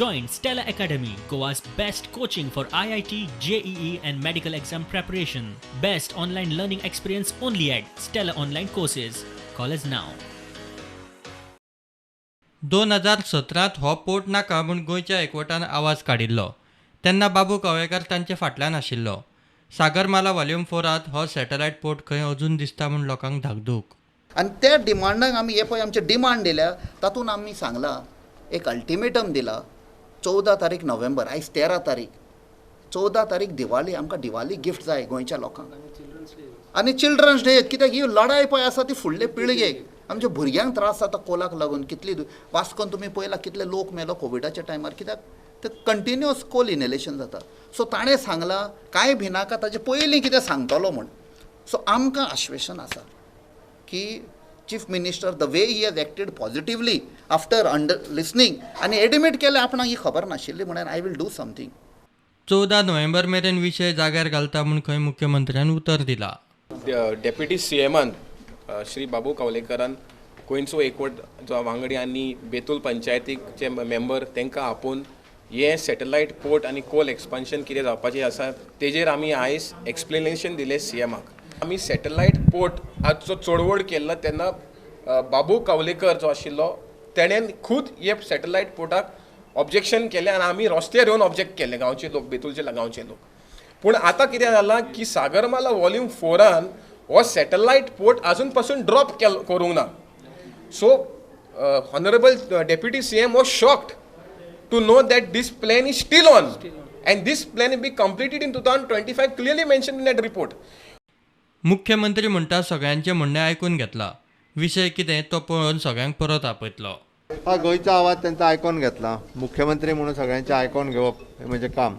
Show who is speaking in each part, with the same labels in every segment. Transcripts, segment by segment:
Speaker 1: Join Stella Academy, Goa's best coaching for IIT, JEE and medical exam preparation. Best online learning experience only at Stella Online Courses. Call us now.
Speaker 2: 2017 हो port नाका म्हूण गोंयच्या एकवटान आवाज काडिल्लो. तेन्ना बाबू कवळेकर तांचे फाटल्यान आशिल्लो. सागरमाला व्हॉल्यूम 4 हो सॅटलायट पोर्ट खंय अजून दिसता म्हूण लोकांक धाकधूक.
Speaker 3: आणि त्या डिमांडाक आमी हे पळय आमचे डिमांड दिल्या तातूंत आमी सांगलां एक अल्टिमेटम दिला 14 तारीख नोव्हेंबर आयज 13 तारीख 14 तारीख दिवाळी आमकां दिवाळी गिफ्ट जाय गोंयच्या लोकांक आनी चिल्ड्रन्स डे कित्याक ही लढाई पळय आसा ती फुडले पिळगेक आमच्या भुरग्यांक त्रास जाता कोलाक लागून कितली वास्कोन तुमी पळयला कितले लोक मेलो कोविडाच्या टायमार कित्याक ते कंटिन्युअस कोल इनहेलेशन जाता. सो ताणें सांगलां कांय भिनाका ताचे पयलीं कितें सांगतलो म्हूण. सो आमकां आश्वेशन आसा की chief minister the way he has acted positively after listening आनी एडमिट केलें आपणाक ही खबर नाशिल्ली म्हणून I will do something.
Speaker 2: 14 November मेरेन विशय जाग्यार घालता म्हूण खंय मुख्यमंत्र्यान उतर दिलां.
Speaker 4: डेप्युटी CMन श्री बाबू कवलेकरान गोंयचो एकवट जो वांगडी आनी बेतूल पंचायतीचे मेंबर तांकां आपोवन हे सॅटेलायट पोर्ट आनी कोल एक्सपान्शन कितें जावपाचें आसा तेजेर आमी आयज एक्सप्लेनेशन दिलें CMक. आमी सॅटेलायट पोर्ट आजचो चळवळ केल्लो तेन्ना बाबू कवलेकर जो आशिल्लो तेणें खूद हे सॅटेलायट पोर्टाक ऑब्जेक्शन केलें आनी आमी रस्त्यार येवन ऑब्जेक्ट केलें गांवचे लोक बेतूलचे गांवचे लोक. पूण आतां कितें जालां की सागरमाला व्हॉल्यूम 4 हो सॅटेलायट पोर्ट आजून पासून ड्रॉप करूंक ना. So honourable deputy CM was shocked to know that this plan is still on and this plan will be completed in 2025 clearly mentioned in that report.
Speaker 2: मुख्यमंत्री म्हणटा सगळ्यांचे म्हणणें आयकून घेतला. विशय कितें तो पळोवन सगळ्यांक परत आपयतलो.
Speaker 5: हा गोंयचो आवाज तांचा आयकून घेतला. मुख्यमंत्री म्हणून सगळ्यांचे आयकून घेवप हें म्हजें काम.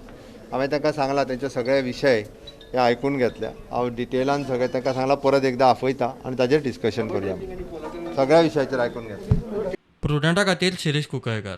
Speaker 5: हांवें तांकां सांगलां तेंचे सगळे विशय हे आयकून घेतल्या. हांव डिटेलान सगळें तांकां सांगलां परत एकदां आपयता आनी ताजेर डिस्कशन करुया. सगळ्या विशयाचेर आयकून घेतलें.
Speaker 2: प्रुडंटा खातीर शिरीश कुंकळकर.